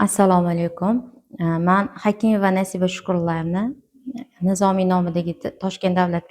Assalomu alaykum. Men Hakimova Nasiba Shukurullayevni Nizomiy nomidagi Toshkent davlat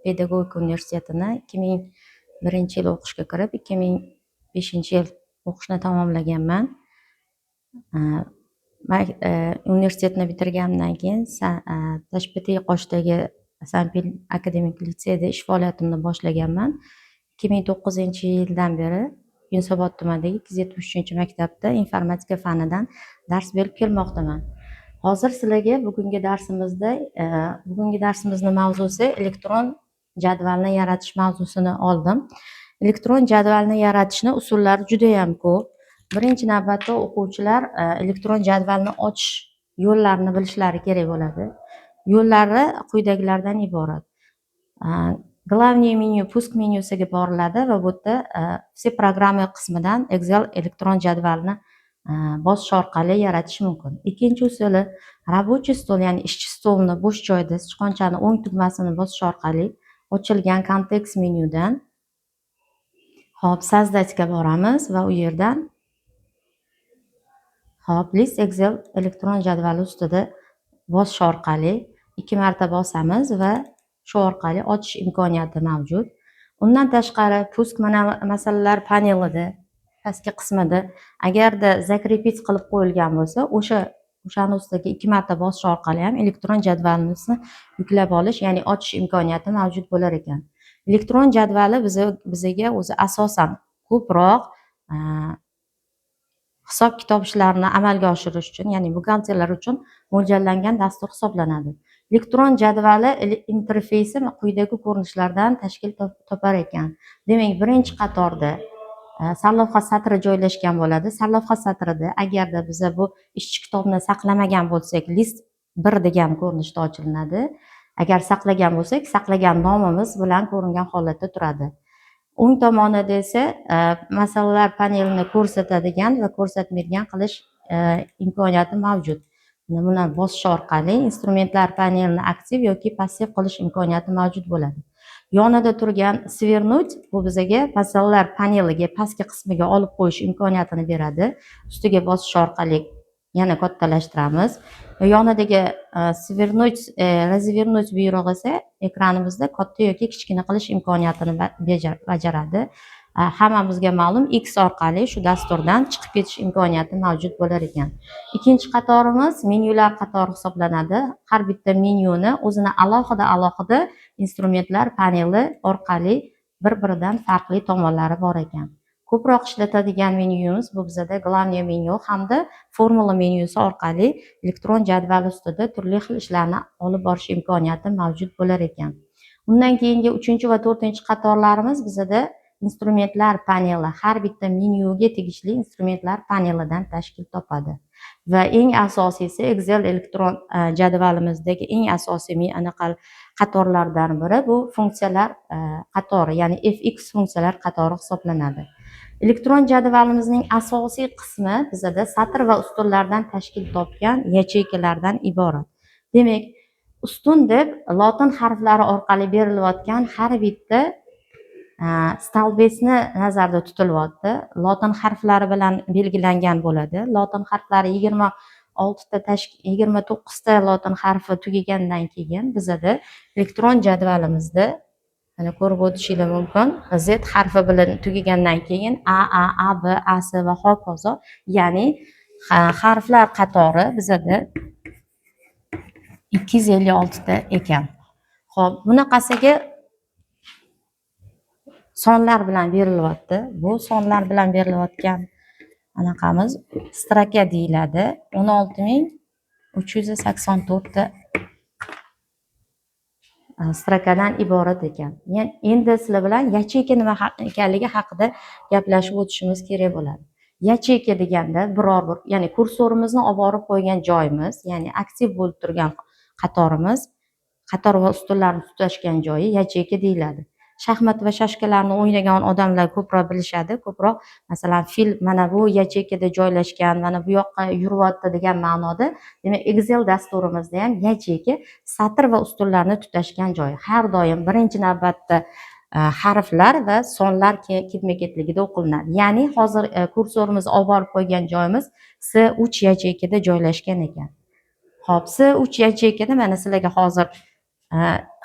pedagogika universitetini 2001-yil o'qishga kirib, 2005-yil o'qishni tamomlaganman. Men universitetni bitirgandan keyin Tashbetiy qoshdagi Sanpin akademik litseyda ish faoliyatimni boshlaganman. 2009-yildan beri Yunusobod tumanidagi 273-maktabda informatika fanidan dars berib kelmoqdaman. Hozir sizlarga bugungi darsimizni mavzusi elektron jadvalni yaratish mavzusini oldim. Elektron jadvalni yaratishni usullari juda ham ko'p. Birinchi navbatda o'quvchilar elektron jadvalni ochish yo'llarini bilishlari kerak bo'ladi. Yo'llari quyidagilardan iborat. Главный menyu pusk menyusiga boriladi va bu yerda все программы qismidan Excel elektron jadvalni bosish orqali yaratish mumkin. Ikkinchi usuli рабочий stol, ya'ni ishchi stolni bo'sh joyda sichqonchani o'ng tugmasini bosish orqali ochilgan kontekst menyudan создатьga boramiz va u yerdan list Excel elektron jadvali ustida bosish orqali 2 marta bosamiz va shu orqali ochish imkoniyati mavjud. Undan tashqari pusk masalalar panelida pastki qismida agarda zakrepic qilib qo'yilgan bo'lsa, o'shani ustiga 2 marta bosish orqali ham elektron jadvalimizni yuklab olish, ya'ni ochish imkoniyati mavjud bo'lar ekan. Elektron jadvali bizga o'zi asosan ko'proq hisob-kitob ishlarini amalga oshirish uchun, ya'ni buxgalterlar uchun mo'ljallangan dastur hisoblanadi. Elektron jadvali interfeysi quyidagi ko'rinishlardan tashkil topar ekan. Demak, birinchi qatorda sarlavha satri joylashgan bo'ladi. Sarlavha satrida agarda biz bu ishchi kitobni saqlamagan bo'lsak, list 1 degan ko'rinishda ochilinadi. Agar saqlagan bo'lsak, saqlagan nomimiz bilan ko'ringan holatda turadi. O'ng tomonida esa masalalar panelini ko'rsatadigan va ko'rsatmaydigan qilish imkoniyati mavjud. Buni bosish orqali instrumentlar panelini aktiv yoki passiv qilish imkoniyati mavjud bo'ladi. Yonida turgan sвернуть bu bizga masalalar paneliga pastki qismiga olib qo'yish imkoniyatini beradi. Ustiga bosish orqali yana kattalashtiramiz. Yonidagi развернуть buyrug'i esa ekranimizda katta yoki kichkina qilish imkoniyatini bajaradi. Hammamizga ma'lum X orqali shu dasturdan chiqib ketish imkoniyati mavjud bo'lar ekan. Ikkinchi qatorimiz menyular qatori hisoblanadi. Har bitta menyuni o'zini alohida instrumentlar paneli orqali bir-biridan farqli tomonlari bor ekan. Ko'proq ishlatadigan menyumiz bu bizda главный menyu hamda formula menyusi orqali elektron jadval ustida turli xil ishlarni olib borish imkoniyati mavjud bo'lar ekan. Undan keyingi 3 va 4 qatorlarimiz bizda instrumentlar paneli, har bitta menyuga tegishli instrumentlar panelidan tashkil topadi. Va eng asosiysi Excel elektron jadvalimizdagi eng asosiy qatorlardan biri bu funksiyalar qatori, ya'ni fx funksiyalar qatori hisoblanadi. Elektron jadvalimizning asosiy qismi bizda satr va ustunlardan tashkil topgan yacheykalardan iborat. Demak, ustun deb lotin harflari orqali berilayotgan har bitta stolbesni nazarda tutilyapti. Lotin harflari bilan belgilangan bo'ladi. Lotin harflari 29 ta lotin harfi tugagandan keyin bizda elektron jadvalimizda mana ko'rib o'tishingiz mumkin. Z harfi bilan tugagandan keyin A, B, A, S va hokazo, ya'ni harflar qatori bizda 256 ta ekan. Xo'p, bunaqasiga sonlar bilan berilyapti. Bu sonlar bilan berilayotgan anaqamiz stroka deyiladi. 16384 ta strokadan iborat ekan. Endi sizlar bilan yacheyka nima ekanligi haqida gaplashib o'tishimiz kerak bo'ladi. Yacheyka deganda biror bir, ya'ni kursorimizni olib borib qo'ygan joyimiz, ya'ni aktiv bo'lib turgan qatorimiz, qator va ustunlarni tutashgan joyi yacheyka deyiladi. Shaxmat va shashkalarni o'ynagan odamlar ko'proq bilishadi. Ko'proq masalan fil mana bu yacheykada joylashgan, mana bu yoqqa yuryapti degan ma'noda. Demak, Excel dasturimizda ham yacheyka satr va ustunlarni tutashgan joyi. Har doim birinchi navbatda harflar va sonlar ketma-ketligida o'qilinadi. Ya'ni hozir kursorimiz olib borib qo'ygan joyimiz C3 yacheykada joylashgan ekan. Xo'p, C3 yacheykada mana sizlarga hozir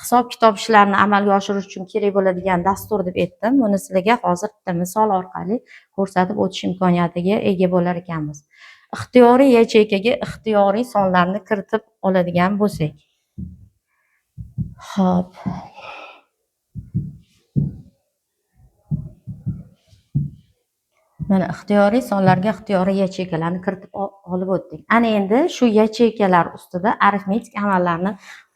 hisob-kitob ishlarini amalga oshirish uchun kerak bo'ladigan dastur deb aytdim. Buni sizlarga hozir bitta misol orqali ko'rsatib o'tish imkoniyatiga ega bo'lar ekanmiz. Ixtiyoriy yacheykaga ixtiyoriy sonlarni kiritib oladigan bo'lsak. Xo'p. Mana ixtiyoriy sonlarga ixtiyoriy yacheykalarni kiritib olib o'tdik. Ana endi shu yacheykalar ustida arifmetik amallarni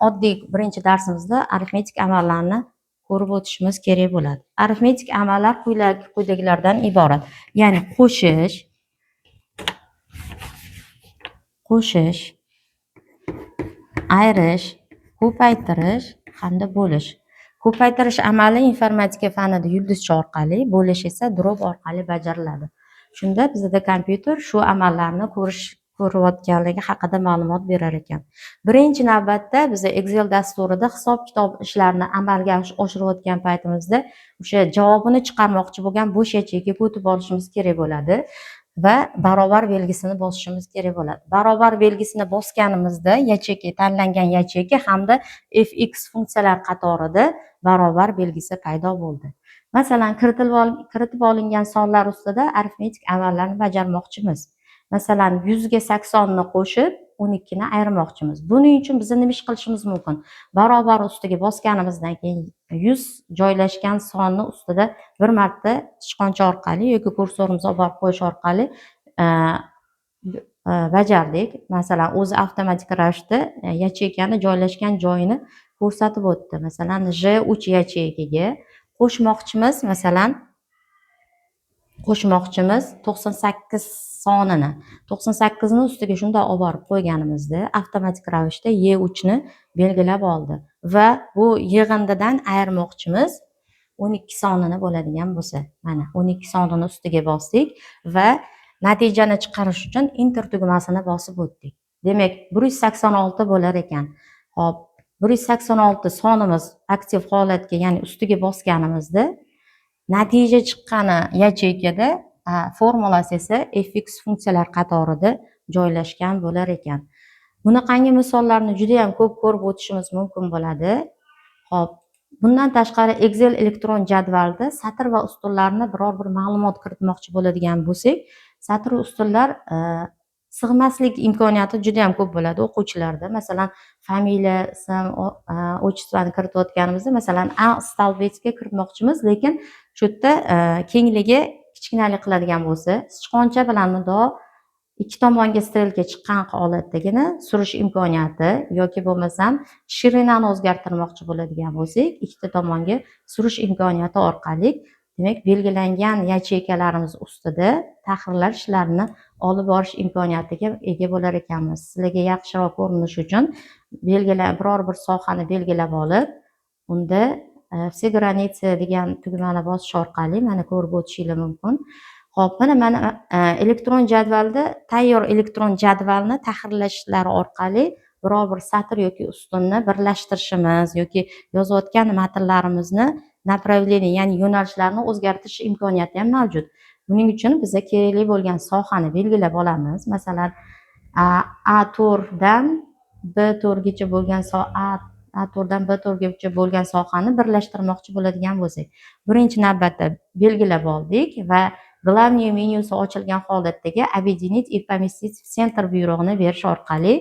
oddiy birinchi darsimizda arifmetik amallarni ko'rib o'tishimiz kerak bo'ladi. Arifmetik amallar quyidagilardan iborat. Ya'ni qo'shish, ayirish, ko'paytirish hamda bo'lish. Ko'paytirish amali informatika fanida yulduzcha orqali, bo'lish esa drop orqali bajariladi. Shunda bizda kompyuter shu amallarni ko'rayotganligi haqida ma'lumot berar ekan. Birinchi navbatda biz Excel dasturida hisob-kitob ishlarini amalga oshirayotgan paytimizda o'sha javobini chiqarmoqchi bo'lgan bo'sh yacheykaga o'tib olishimiz kerak bo'ladi va barobar belgisini bosishimiz kerak bo'ladi. Barobar belgisini bosganimizda yacheyka tanlangan yacheyka hamda fx funksiyalar qatorida barobar belgisi paydo bo'ldi. Masalan, kiritib olingan sonlar ustida arifmetik amallarni bajarmoqchimiz. Masalan, 100 ga 80 ni qo'shib 12 ni ayirmoqchimiz. Buning uchun biz nima ish qilishimiz mumkin? Barobar ustiga bosganimizdan keyin 100 joylashgan sonni ustida bir marta sichqoncha orqali yoki kursorimizni olib borib qo'yish orqali bajardik. Masalan, o'zi avtomatik ravishda yacheykani joylashgan joyini ko'rsatib o'tdi. Masalan, J3 yacheykaga qo'shmoqchimiz, masalan, 98 sonini. 98 ni ustiga shunday olib borib qo'yganimizda avtomatik ravishda Y3 ni belgilab oldi va bu yig'indidan ayirmoqchimiz 12 sonini bo'ladigan bo'lsa, mana 12 sonini ustiga bosdik va natijani chiqarish uchun enter tugmasini bosib o'tdik. Demak, 186 bo'lar ekan. Xo'p, 186 sonimiz aktiv holatga, ya'ni ustiga bosganimizda natija chiqqani yacheykada formulasi esa fx funksiyalar qatorida joylashgan bo'lar ekan. Bunaqangi misollarni juda ham ko'p ko'rib o'tishimiz mumkin bo'ladi. Xo'p, bundan tashqari Excel elektron jadvalda satr va ustunlarni biror bir ma'lumot kiritmoqchi bo'ladigan bo'lsak, satr va ustunlar sig'maslik imkoniyati juda ham ko'p bo'ladi o'quvchilarda. Masalan, familiya, ism, otchestvoni kiritayotganimizda, masalan, A stolbetga kiritmoqchimiz, lekin shu yerda kengligi kichkinalik qiladigan bo'lsa, sichqoncha bilan mundoq ikki tomonga strelka chiqqan holatdagina surish imkoniyati yoki bo'lmasam shirinani o'zgartirmoqchi bo'ladigan bo'lsak, ikkita tomonga surish imkoniyati orqali, demak, belgilangan yacheykalarimiz ustida tahrirlash ishlarini olib borish imkoniyatiga ega bo'lar ekanmiz. Sizlarga yaxshiroq ko'rinishi uchun biror bir sohani belgilab olib, unda все границы degan tugmani bosish orqali mana ko'rib o'tishingiz mumkin. Xo'p, mana elektron jadvalda tayyor elektron jadvalni tahrirlashlari orqali biror bir satr yoki ustunni birlashtirishimiz yoki yozayotgan matnlarimizni направление, ya'ni yo'nalishlarni o'zgartirish imkoniyati ham mavjud. Buning uchun bizga kerakli bo'lgan sohani belgilab olamiz. Masalan, A4 dan B4 gacha bo'lgan A4 dan B4 gacha bo'lgan sohani birlashtirmoqchi bo'ladigan bo'lsak, birinchi navbatda belgilab oldik va главный menyusi ochilgan holatdagi объединить и поместить в центр buyrug'ini berish orqali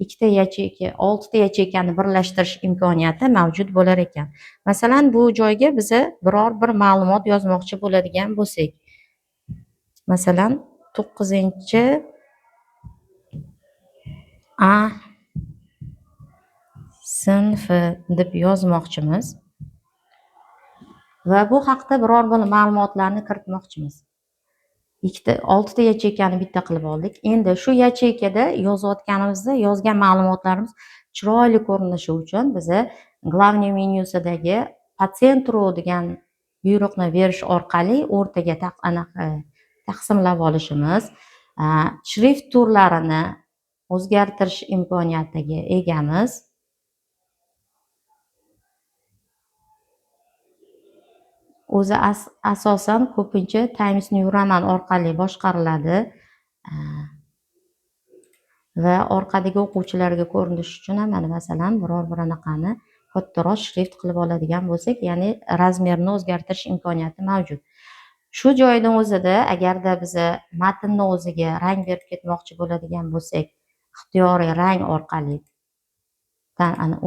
ikkita yacheyka, 6 ta yacheykani birlashtirish imkoniyati mavjud bo'lar ekan. Masalan, bu joyga biz biror bir ma'lumot yozmoqchi bo'ladigan bo'lsak, masalan, 9-chi A sinfi deb yozmoqchimiz va bu haqda biror bir ma'lumotlarni kiritmoqchimiz. 6 ta yacheykani bitta qilib oldik. Endi shu yacheykada yozayotganimizda yozgan ma'lumotlarimiz chiroyli ko'rinishi uchun biz главный menyusidagi по центру degan buyruqni berish orqali o'rtaga taqsimlab olishimiz, shrift turlarini o'zgartirish imkoniyatiga egamiz. o'zi asosan ko'pincha Times New Roman orqali boshqariladi. Va orqadagi o'quvchilarga ko'rinish uchun ham mana masalan biror bir anaqani kattaroq shrift qilib oladigan bo'lsak, ya'ni razmerni o'zgartirish imkoniyati mavjud. Shu joyning o'zida agarda biz matnni o'ziga rang berib ketmoqchi bo'ladigan bo'lsak, ixtiyoriy rang orqali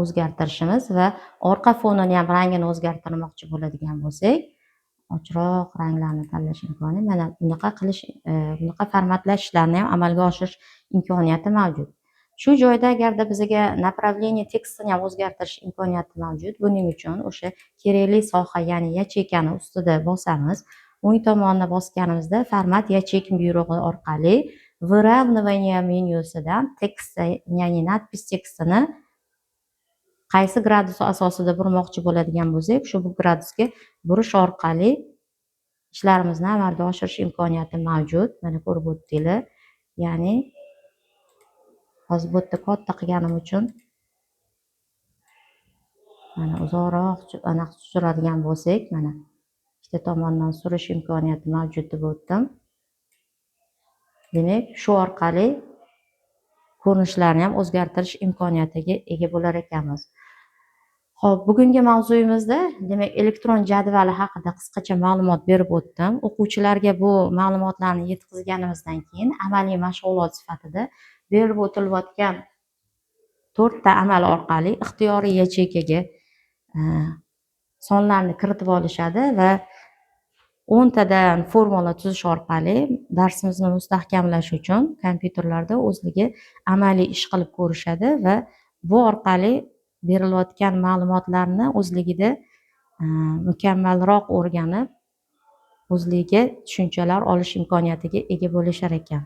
o'zgartirishimiz va orqa fonini ham rangini o'zgartirmoqchi bo'ladigan bo'lsak, ochroq ranglarni tanlash imkoni, mana bunaqa qilish, bunaqa formatlash ishlarini ham amalga oshirish imkoniyati mavjud. Shu joyda agarda bizga направление tekstini ham o'zgartirish imkoniyati mavjud. Buning uchun o'sha kerakli soha, ya'ni yacheykani ustida bosamiz. O'ng tomonni bosganimizda format yacheyk buyrug'i orqali выравнивание menyusidan tekst, ya'ni nadpis tekstini qaysi gradus asosida burmoqchi bo'ladigan bo'lsak, shu gradusga burish orqali ishlarimizni amalga oshirish imkoniyati mavjud. Mana ko'rib o'tdinglar. Ya'ni hozir bu yerda katta qilganim uchun mana uzoqroq anaqa suradigan bo'lsak, mana ikkita tomondan surish imkoniyati mavjud deb o'tdim. Demak, shu orqali ko'rinishlarni ham o'zgartirish imkoniyatiga ega bo'lar ekanmiz. Xo'p, bugungi mavzuyimizda demak elektron jadvali haqida qisqacha ma'lumot berib o'tdim. O'quvchilarga bu ma'lumotlarni yetkazganimizdan keyin amaliy mashg'ulot sifatida berib o'tilayotgan 4 ta amal orqali ixtiyoriy yacheykaga sonlarni kiritib olishadi va 10 tadan formula tuzish orqali darsimizni mustahkamlash uchun kompyuterlarda o'zligi amaliy ish qilib ko'rishadi va bu orqali berilayotgan ma'lumotlarni o'zligida mukammalroq o'rganib, o'zligiga tushunchalar olish imkoniyatiga ega bo'lishar ekan.